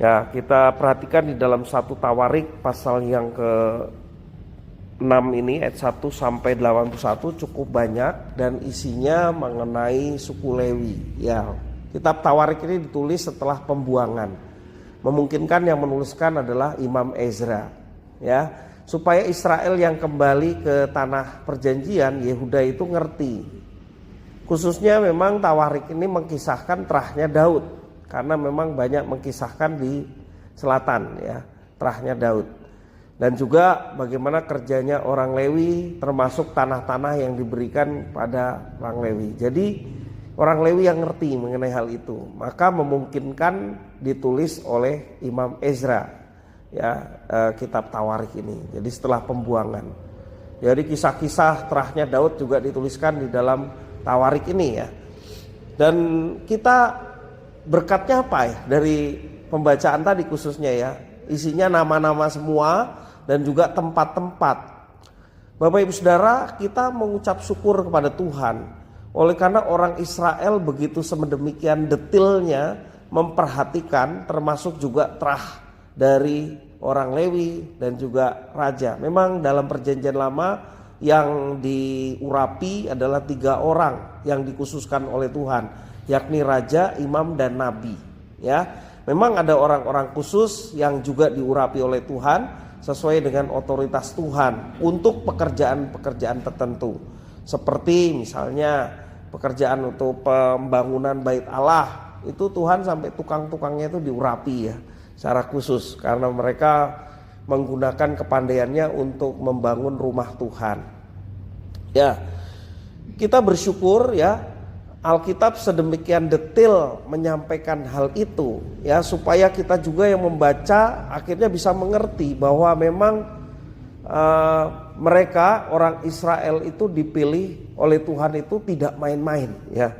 Ya, kita perhatikan di dalam 1 Tawarik pasal yang ke-6 ini ayat 1 sampai 81 cukup banyak dan isinya mengenai suku Lewi. Ya, kitab Tawarik ini ditulis setelah pembuangan. Memungkinkan yang menuliskan adalah Imam Ezra. Ya, supaya Israel yang kembali ke tanah perjanjian Yehuda itu ngerti. Khususnya memang Tawarik ini mengkisahkan terahnya Daud. Karena memang banyak mengkisahkan di selatan ya, terahnya Daud. Dan juga bagaimana kerjanya orang Lewi termasuk tanah-tanah yang diberikan pada orang Lewi. Jadi orang Lewi yang ngerti mengenai hal itu, maka memungkinkan ditulis oleh Imam Ezra ya, kitab Tawarik ini. Jadi setelah pembuangan. Jadi kisah-kisah terahnya Daud juga dituliskan di dalam Tawarik ini ya. Dan kita berkatnya apa ya dari pembacaan tadi khususnya ya, isinya nama-nama semua dan juga tempat-tempat. Bapak Ibu Saudara, kita mengucap syukur kepada Tuhan oleh karena orang Israel begitu sedemikian detailnya memperhatikan termasuk juga terah dari orang Lewi dan juga raja. Memang dalam perjanjian lama yang diurapi adalah 3 orang yang dikhususkan oleh Tuhan, yakni raja, imam, dan nabi. Ya, memang ada orang-orang khusus yang juga diurapi oleh Tuhan sesuai dengan otoritas Tuhan untuk pekerjaan-pekerjaan tertentu. Seperti misalnya pekerjaan untuk pembangunan bait Allah, itu Tuhan sampai tukang-tukangnya itu diurapi ya, secara khusus karena mereka menggunakan kepandaiannya untuk membangun rumah Tuhan. Ya, kita bersyukur ya, Alkitab sedemikian detail menyampaikan hal itu ya, supaya kita juga yang membaca akhirnya bisa mengerti bahwa memang mereka orang Israel itu dipilih oleh Tuhan itu tidak main-main ya.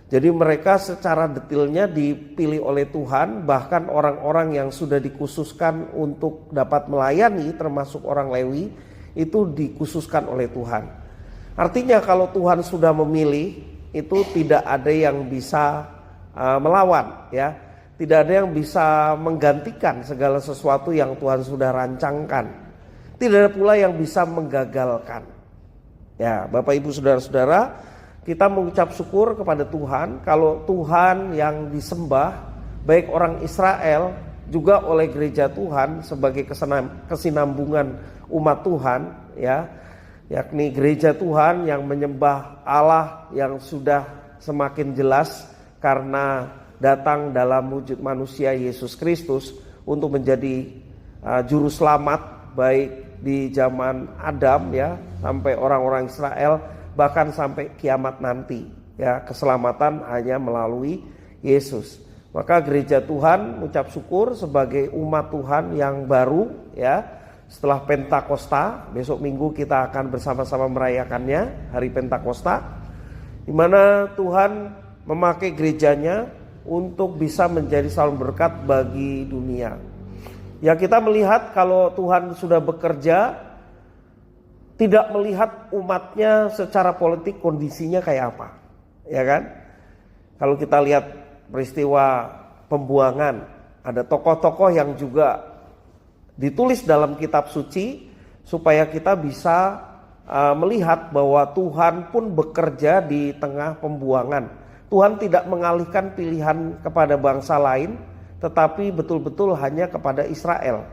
Jadi mereka secara detailnya dipilih oleh Tuhan, bahkan orang-orang yang sudah dikhususkan untuk dapat melayani termasuk orang Lewi itu dikhususkan oleh Tuhan. Artinya kalau Tuhan sudah memilih, itu tidak ada yang bisa melawan ya, tidak ada yang bisa menggantikan segala sesuatu yang Tuhan sudah rancangkan, tidak ada pula yang bisa menggagalkan ya. Bapak Ibu Saudara-saudara, kita mengucap syukur kepada Tuhan kalau Tuhan yang disembah baik orang Israel juga oleh gereja Tuhan sebagai kesinambungan umat Tuhan ya, yakni gereja Tuhan yang menyembah Allah yang sudah semakin jelas karena datang dalam wujud manusia Yesus Kristus untuk menjadi juru selamat baik di zaman Adam ya sampai orang-orang Israel, bahkan sampai kiamat nanti ya, keselamatan hanya melalui Yesus. Maka gereja Tuhan mengucap syukur sebagai umat Tuhan yang baru ya. Setelah Pentakosta, besok minggu kita akan bersama-sama merayakannya, hari Pentakosta, di mana Tuhan memakai gerejanya untuk bisa menjadi salur berkat bagi dunia. Ya, kita melihat kalau Tuhan sudah bekerja, tidak melihat umatnya secara politik kondisinya kayak apa, ya kan? Kalau kita lihat peristiwa pembuangan, ada tokoh-tokoh yang juga ditulis dalam kitab suci supaya kita bisa melihat bahwa Tuhan pun bekerja di tengah pembuangan. Tuhan tidak mengalihkan pilihan kepada bangsa lain, tetapi betul-betul hanya kepada Israel.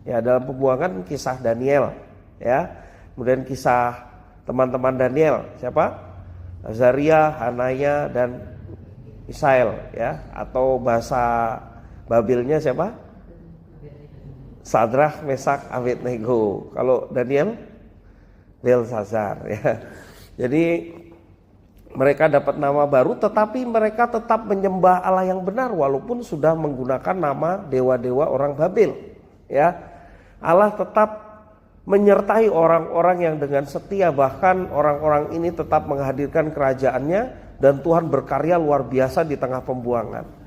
Ya, dalam pembuangan kisah Daniel ya. Kemudian kisah teman-teman Daniel, siapa? Azaria, Hanaya, dan Misael ya, atau bahasa Babilnya siapa? Sadrah, Mesak, Abednego. Kalau Daniel, Belsazar ya. Jadi mereka dapat nama baru, tetapi mereka tetap menyembah Allah yang benar walaupun sudah menggunakan nama dewa-dewa orang Babil ya. Allah tetap menyertai orang-orang yang dengan setia, bahkan orang-orang ini tetap menghadirkan kerajaannya dan Tuhan berkarya luar biasa di tengah pembuangan.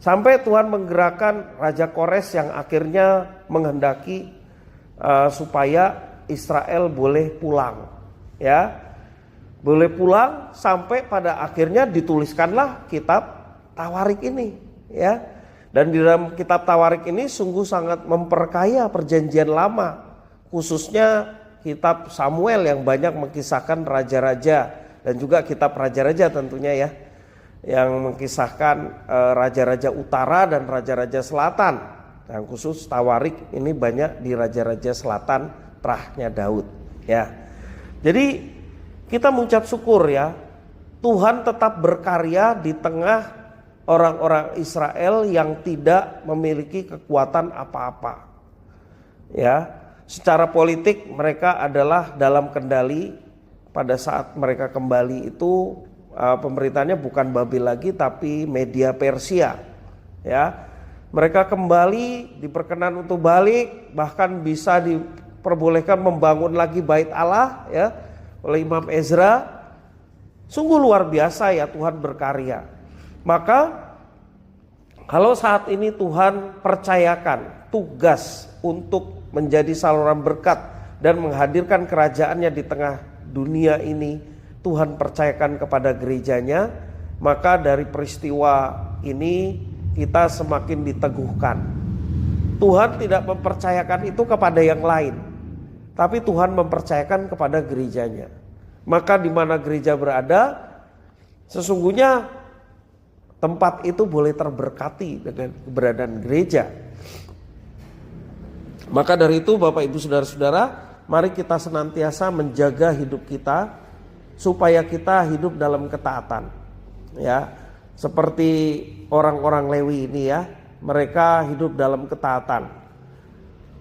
Sampai Tuhan menggerakkan Raja Kores yang akhirnya menghendaki supaya Israel boleh pulang ya. Boleh pulang sampai pada akhirnya dituliskanlah kitab Tawarik ini ya. Dan di dalam kitab Tawarik ini sungguh sangat memperkaya perjanjian lama, khususnya kitab Samuel yang banyak mengkisahkan raja-raja, dan juga kitab raja-raja tentunya ya, yang mengkisahkan raja-raja utara dan raja-raja selatan. Yang khusus Tawarik ini banyak di raja-raja selatan terahnya Daud ya. Jadi kita mengucap syukur ya, Tuhan tetap berkarya di tengah orang-orang Israel yang tidak memiliki kekuatan apa-apa. Ya, secara politik mereka adalah dalam kendali. Pada saat mereka kembali itu pemerintahnya bukan Babel lagi tapi Media Persia. Ya, mereka kembali diperkenan untuk balik, bahkan bisa diperbolehkan membangun lagi bait Allah ya oleh Imam Ezra. Sungguh luar biasa ya Tuhan berkarya. Maka kalau saat ini Tuhan percayakan tugas untuk menjadi saluran berkat dan menghadirkan kerajaannya di tengah dunia ini, Tuhan percayakan kepada gerejanya, maka dari peristiwa ini kita semakin diteguhkan. Tuhan tidak mempercayakan itu kepada yang lain, tapi Tuhan mempercayakan kepada gerejanya. Maka di mana gereja berada, sesungguhnya tempat itu boleh terberkati dengan keberadaan gereja. Maka dari itu Bapak Ibu Saudara-saudara, mari kita senantiasa menjaga hidup kita supaya kita hidup dalam ketaatan. Ya, seperti orang-orang Lewi ini ya, mereka hidup dalam ketaatan.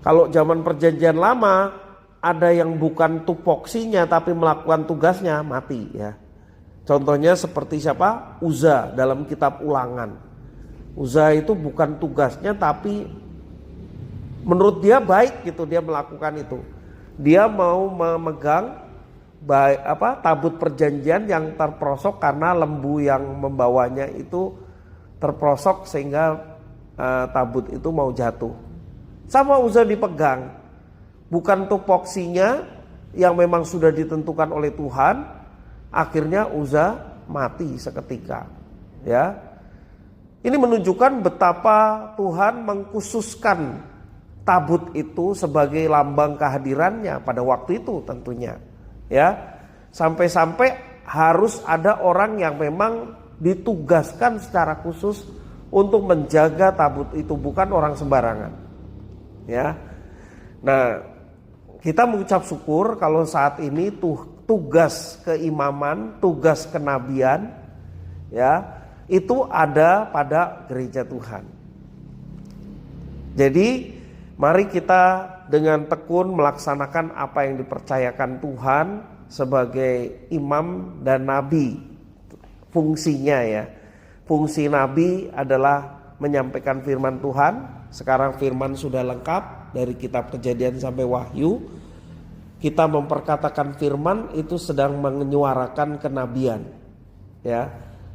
Kalau zaman perjanjian lama ada yang bukan tupoksinya tapi melakukan tugasnya, mati ya. Contohnya seperti siapa? Uza dalam kitab Ulangan. Uza itu bukan tugasnya tapi menurut dia baik gitu, dia melakukan itu. Dia mau memegang tabut perjanjian yang terprosok karena lembu yang membawanya itu terprosok sehingga tabut itu mau jatuh. Sama Uza dipegang, bukan tupoksinya yang memang sudah ditentukan oleh Tuhan. Akhirnya Uza mati seketika. Ya, ini menunjukkan betapa Tuhan mengkhususkan tabut itu sebagai lambang kehadirannya pada waktu itu tentunya. Ya, sampai-sampai harus ada orang yang memang ditugaskan secara khusus untuk menjaga tabut itu, bukan orang sembarangan. Ya, nah kita mengucap syukur kalau saat ini tugas keimaman, tugas kenabian ya, itu ada pada gereja Tuhan. Jadi mari kita dengan tekun melaksanakan apa yang dipercayakan Tuhan sebagai imam dan nabi. Fungsinya ya, fungsi nabi adalah menyampaikan firman Tuhan. Sekarang firman sudah lengkap dari kitab Kejadian sampai Wahyu. Kita memperkatakan firman itu sedang menyuarakan kenabian. Ya,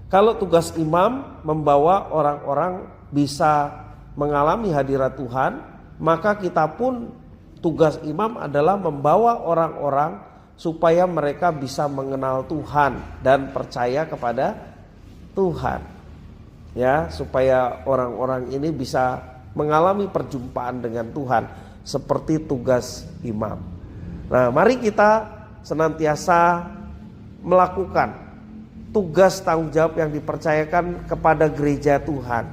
kalau tugas imam membawa orang-orang bisa mengalami hadirat Tuhan, maka kita pun tugas imam adalah membawa orang-orang supaya mereka bisa mengenal Tuhan dan percaya kepada Tuhan. Ya, supaya orang-orang ini bisa mengalami perjumpaan dengan Tuhan seperti tugas imam. Nah, mari kita senantiasa melakukan tugas tanggung jawab yang dipercayakan kepada gereja Tuhan.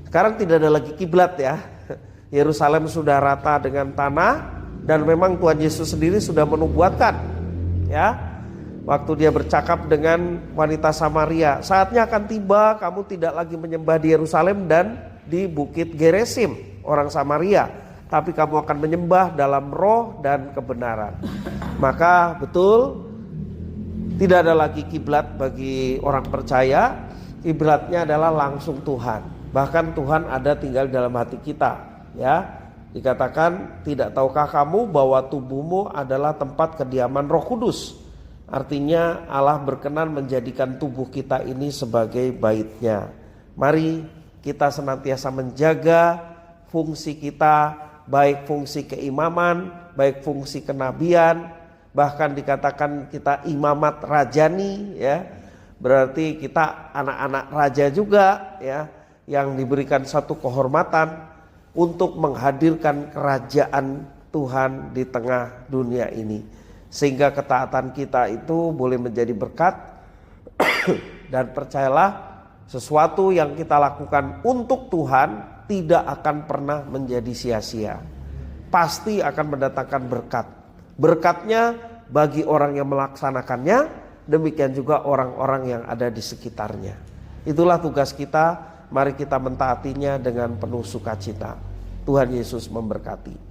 Sekarang tidak ada lagi kiblat ya. Yerusalem sudah rata dengan tanah dan memang Tuhan Yesus sendiri sudah menubuatkan ya. Waktu dia bercakap dengan wanita Samaria, saatnya akan tiba kamu tidak lagi menyembah di Yerusalem dan di Bukit Gerizim orang Samaria, tapi kamu akan menyembah dalam roh dan kebenaran. Maka betul tidak ada lagi kiblat bagi orang percaya. Kiblatnya adalah langsung Tuhan. Bahkan Tuhan ada tinggal dalam hati kita. Ya, dikatakan tidak tahukah kamu bahwa tubuhmu adalah tempat kediaman Roh Kudus. Artinya Allah berkenan menjadikan tubuh kita ini sebagai baitnya. Mari kita senantiasa menjaga fungsi kita, baik fungsi keimaman, baik fungsi kenabian, bahkan dikatakan kita imamat rajani ya. Berarti kita anak-anak raja juga ya. yang diberikan satu kehormatan untuk menghadirkan kerajaan Tuhan di tengah dunia ini. Sehingga ketaatan kita itu boleh menjadi berkat. Dan percayalah, sesuatu yang kita lakukan untuk Tuhan tidak akan pernah menjadi sia-sia. Pasti akan mendatangkan berkat. Berkatnya bagi orang yang melaksanakannya, demikian juga orang-orang yang ada di sekitarnya. Itulah tugas kita. Mari kita mentaatinya dengan penuh sukacita. Tuhan Yesus memberkati.